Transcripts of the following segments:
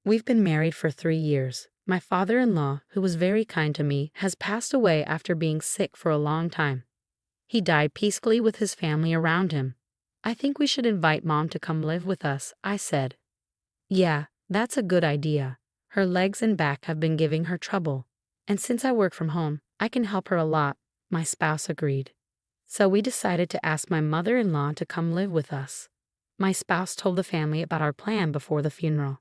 We've been married for 3 years. My father-in-law, who was very kind to me, has passed away after being sick for a long time. He died peacefully with his family around him. I think we should invite Mom to come live with us, I said. Yeah, that's a good idea. Her legs and back have been giving her trouble. And since I work from home, I can help her a lot, my spouse agreed. So we decided to ask my mother-in-law to come live with us. My spouse told the family about our plan before the funeral.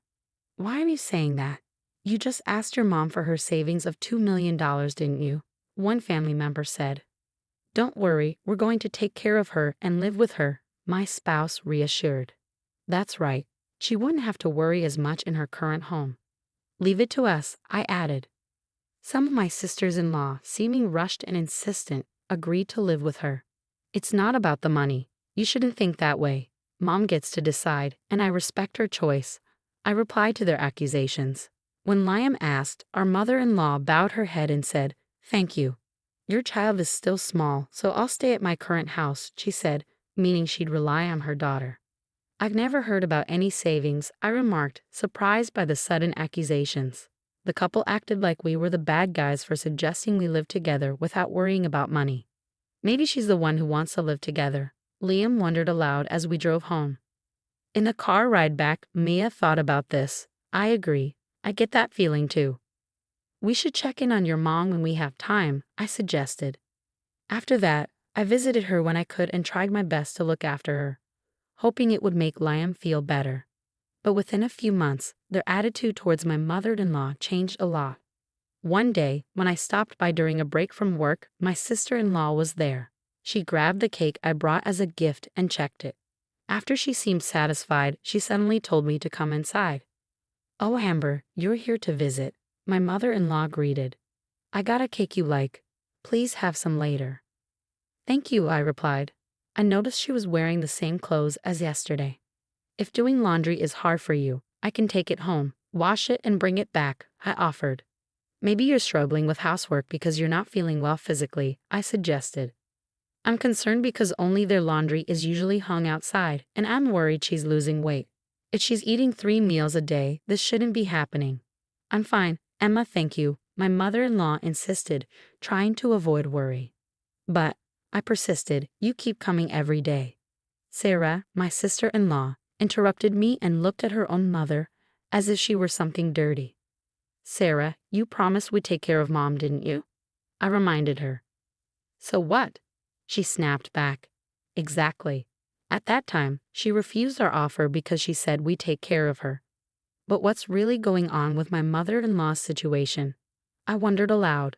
Why are you saying that? You just asked your mom for her savings of $2 million, didn't you? One family member said. Don't worry, we're going to take care of her and live with her, my spouse reassured. That's right. She wouldn't have to worry as much in her current home. Leave it to us, I added. Some of my sisters-in-law, seeming rushed and insistent, agreed to live with her. It's not about the money. You shouldn't think that way. Mom gets to decide, and I respect her choice. I replied to their accusations. When Liam asked, our mother-in-law bowed her head and said, Thank you. Your child is still small, so I'll stay at my current house, she said, meaning she'd rely on her daughter. I've never heard about any savings, I remarked, surprised by the sudden accusations. The couple acted like we were the bad guys for suggesting we live together without worrying about money. Maybe she's the one who wants to live together, Liam wondered aloud as we drove home. In the car ride back, Mia thought about this. I agree. I get that feeling too. We should check in on your mom when we have time, I suggested. After that, I visited her when I could and tried my best to look after her, hoping it would make Liam feel better. But within a few months, their attitude towards my mother-in-law changed a lot. One day, when I stopped by during a break from work, my sister-in-law was there. She grabbed the cake I brought as a gift and checked it. After she seemed satisfied, she suddenly told me to come inside. Oh, Amber, you're here to visit, my mother-in-law greeted. I got a cake you like. Please have some later. Thank you, I replied. I noticed she was wearing the same clothes as yesterday. If doing laundry is hard for you, I can take it home, wash it and bring it back, I offered. Maybe you're struggling with housework because you're not feeling well physically, I suggested. I'm concerned because only their laundry is usually hung outside, and I'm worried she's losing weight. If she's eating 3 meals a day, this shouldn't be happening. I'm fine, Emma, thank you, my mother-in-law insisted, trying to avoid worry. But, I persisted, you keep coming every day. Sarah, my sister-in-law, interrupted me and looked at her own mother, as if she were something dirty. Sarah, you promised we'd take care of Mom, didn't you? I reminded her. So what? She snapped back. Exactly. At that time, she refused our offer because she said we'd take care of her. But what's really going on with my mother-in-law's situation? I wondered aloud.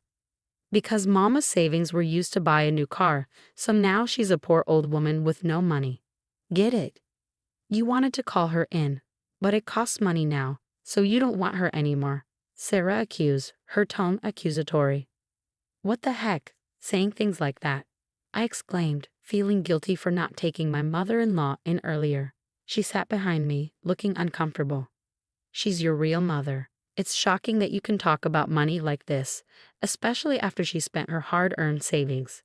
Because Mama's savings were used to buy a new car, so now she's a poor old woman with no money. Get it? You wanted to call her in, but it costs money now, so you don't want her anymore, Sarah accused, her tone accusatory. What the heck, saying things like that? I exclaimed, feeling guilty for not taking my mother-in-law in earlier. She sat behind me, looking uncomfortable. She's your real mother. It's shocking that you can talk about money like this, especially after she spent her hard-earned savings.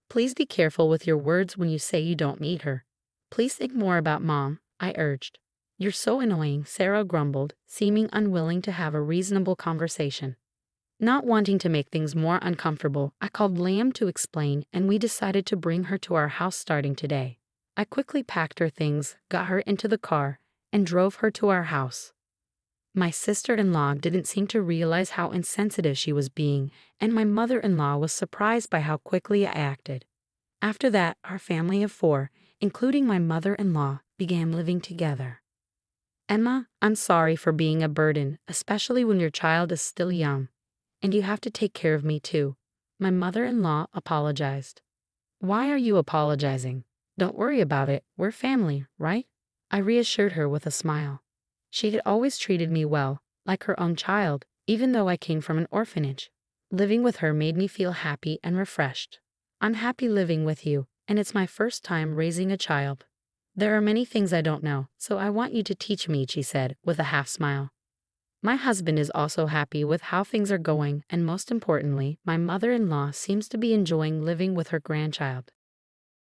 Please be careful with your words when you say you don't meet her. Please think more about Mom, I urged. You're so annoying, Sarah grumbled, seeming unwilling to have a reasonable conversation. Not wanting to make things more uncomfortable, I called Liam to explain and we decided to bring her to our house starting today. I quickly packed her things, got her into the car, and drove her to our house. My sister-in-law didn't seem to realize how insensitive she was being, and my mother-in-law was surprised by how quickly I acted. After that, our family of 4, including my mother-in-law, began living together. Emma, I'm sorry for being a burden, especially when your child is still young. And you have to take care of me too. My mother-in-law apologized. Why are you apologizing? Don't worry about it, we're family, right? I reassured her with a smile. She had always treated me well, like her own child, even though I came from an orphanage. Living with her made me feel happy and refreshed. I'm happy living with you, and it's my first time raising a child. There are many things I don't know, so I want you to teach me, she said, with a half smile. My husband is also happy with how things are going, and most importantly, my mother-in-law seems to be enjoying living with her grandchild.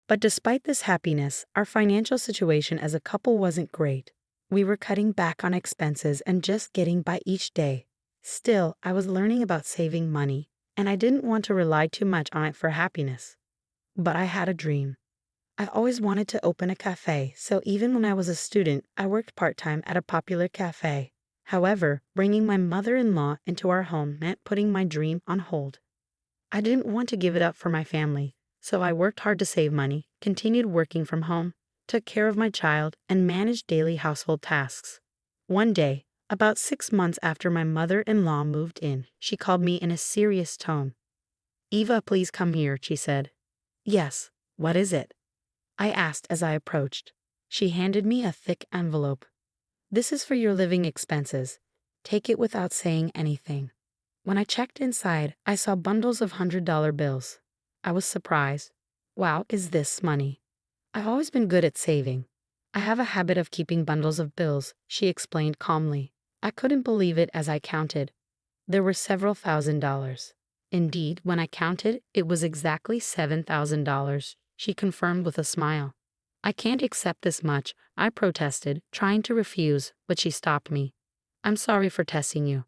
But despite this happiness, our financial situation as a couple wasn't great. We were cutting back on expenses and just getting by each day. Still, I was learning about saving money, and I didn't want to rely too much on it for happiness. But I had a dream. I always wanted to open a cafe, so even when I was a student, I worked part-time at a popular cafe. However, bringing my mother-in-law into our home meant putting my dream on hold. I didn't want to give it up for my family, so I worked hard to save money, continued working from home, took care of my child, and managed daily household tasks. One day, about 6 months after my mother-in-law moved in, she called me in a serious tone. "Eva, please come here," she said. "Yes, what is it?" I asked as I approached. She handed me a thick envelope. "This is for your living expenses. Take it without saying anything." When I checked inside, I saw bundles of $100 bills. I was surprised. Wow, is this money? I've always been good at saving. I have a habit of keeping bundles of bills, she explained calmly. I couldn't believe it as I counted. There were several $1,000s. Indeed, when I counted, it was exactly $7,000, she confirmed with a smile. "I can't accept this much," I protested, trying to refuse, but she stopped me. "I'm sorry for testing you.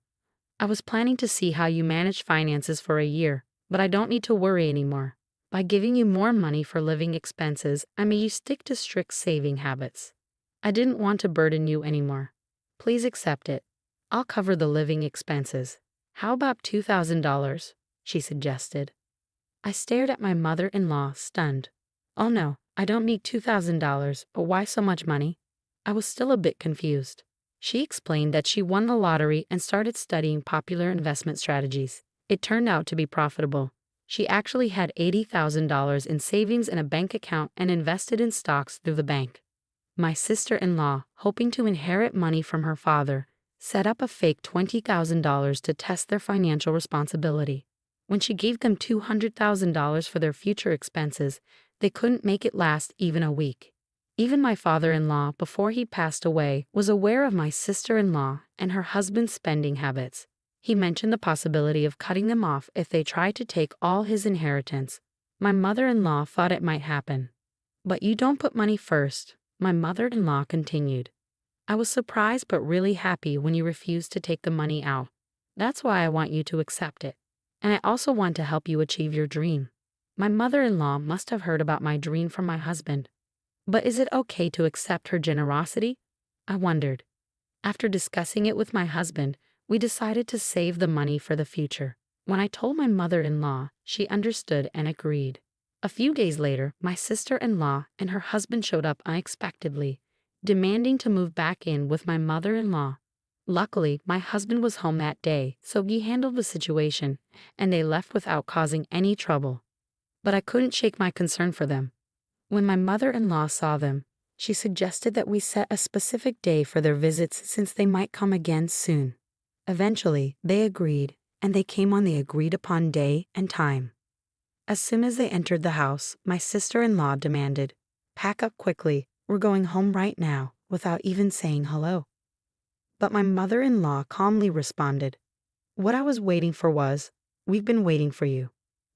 I was planning to see how you manage finances for a year, but I don't need to worry anymore. By giving you more money for living expenses, I made you stick to strict saving habits. I didn't want to burden you anymore. Please accept it. I'll cover the living expenses. How about $2,000? She suggested. I stared at my mother-in-law, stunned. "Oh no, I don't need $2,000, but why so much money?" I was still a bit confused. She explained that she won the lottery and started studying popular investment strategies. It turned out to be profitable. She actually had $80,000 in savings in a bank account and invested in stocks through the bank. My sister-in-law, hoping to inherit money from her father, set up a fake $20,000 to test their financial responsibility. When she gave them $200,000 for their future expenses, they couldn't make it last even a week. Even my father-in-law, before he passed away, was aware of my sister-in-law and her husband's spending habits. He mentioned the possibility of cutting them off if they tried to take all his inheritance. My mother-in-law thought it might happen. "But you don't put money first," my mother-in-law continued. "I was surprised but really happy when you refused to take the money out. That's why I want you to accept it. And I also want to help you achieve your dream." My mother-in-law must have heard about my dream from my husband. But is it okay to accept her generosity? I wondered. After discussing it with my husband, we decided to save the money for the future. When I told my mother-in-law, she understood and agreed. A few days later, my sister-in-law and her husband showed up unexpectedly, demanding to move back in with my mother-in-law. Luckily, my husband was home that day, so he handled the situation, and they left without causing any trouble. But I couldn't shake my concern for them. When my mother-in-law saw them, she suggested that we set a specific day for their visits since they might come again soon. Eventually, they agreed, and they came on the agreed-upon day and time. As soon as they entered the house, my sister-in-law demanded, "Pack up quickly, we're going home right now," without even saying hello. But my mother-in-law calmly responded, "What I was waiting for was, we've been waiting for you.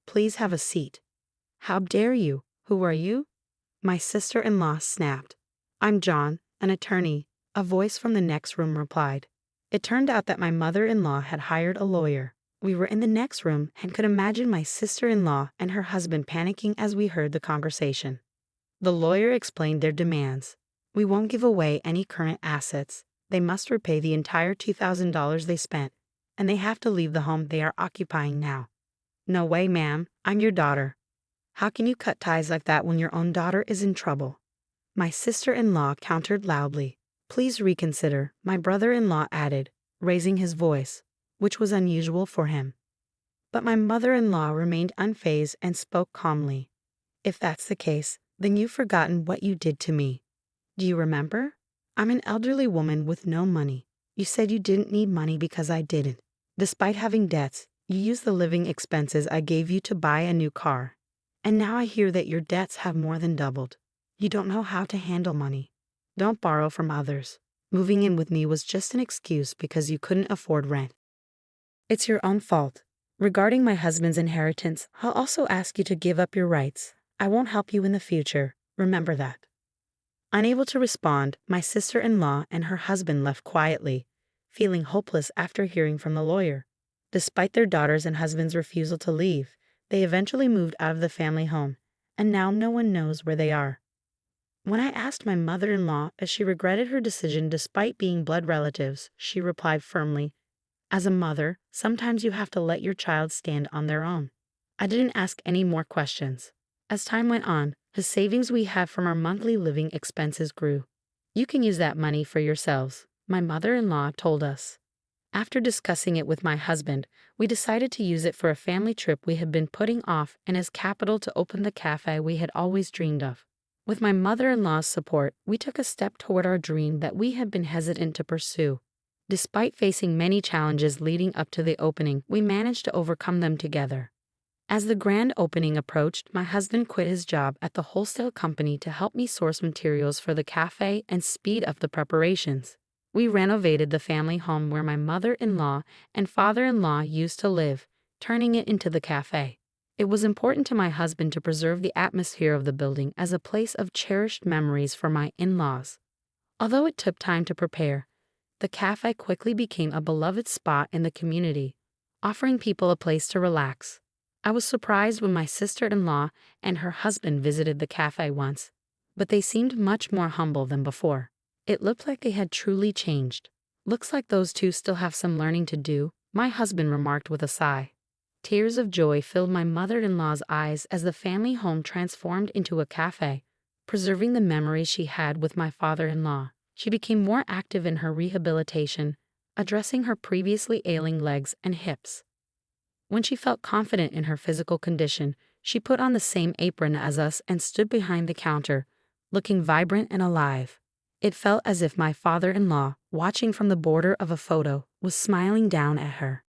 Please have a seat." "How dare you? Who are you?" My sister-in-law snapped. "I'm John, an attorney," a voice from the next room replied. It turned out that my mother-in-law had hired a lawyer. We were in the next room and could imagine my sister-in-law and her husband panicking as we heard the conversation. The lawyer explained their demands. "We won't give away any current assets. They must repay the entire $2,000 they spent, and they have to leave the home they are occupying now." "No way, ma'am. I'm your daughter. How can you cut ties like that when your own daughter is in trouble?" My sister-in-law countered loudly. "Please reconsider," my brother-in-law added, raising his voice, which was unusual for him. But my mother-in-law remained unfazed and spoke calmly. "If that's the case, then you've forgotten what you did to me. Do you remember? I'm an elderly woman with no money. You said you didn't need money because I didn't. Despite having debts, you used the living expenses I gave you to buy a new car. And now I hear that your debts have more than doubled. You don't know how to handle money. Don't borrow from others. Moving in with me was just an excuse because you couldn't afford rent. It's your own fault. Regarding my husband's inheritance, I'll also ask you to give up your rights. I won't help you in the future. Remember that." Unable to respond, my sister-in-law and her husband left quietly, feeling hopeless after hearing from the lawyer. Despite their daughters' and husband's refusal to leave, they eventually moved out of the family home, and now no one knows where they are. When I asked my mother-in-law if she regretted her decision despite being blood relatives, she replied firmly, "As a mother, sometimes you have to let your child stand on their own." I didn't ask any more questions. As time went on, the savings we had from our monthly living expenses grew. "You can use that money for yourselves," my mother-in-law told us. After discussing it with my husband, we decided to use it for a family trip we had been putting off and as capital to open the cafe we had always dreamed of. With my mother-in-law's support, we took a step toward our dream that we had been hesitant to pursue. Despite facing many challenges leading up to the opening, we managed to overcome them together. As the grand opening approached, my husband quit his job at the wholesale company to help me source materials for the cafe and speed up the preparations. We renovated the family home where my mother-in-law and father-in-law used to live, turning it into the cafe. It was important to my husband to preserve the atmosphere of the building as a place of cherished memories for my in-laws. Although it took time to prepare, the cafe quickly became a beloved spot in the community, offering people a place to relax. I was surprised when my sister-in-law and her husband visited the cafe once, but they seemed much more humble than before. It looked like they had truly changed. "Looks like those two still have some learning to do," my husband remarked with a sigh. Tears of joy filled my mother-in-law's eyes as the family home transformed into a cafe, preserving the memories she had with my father-in-law. She became more active in her rehabilitation, addressing her previously ailing legs and hips. When she felt confident in her physical condition, she put on the same apron as us and stood behind the counter, looking vibrant and alive. It felt as if my father-in-law, watching from the border of a photo, was smiling down at her.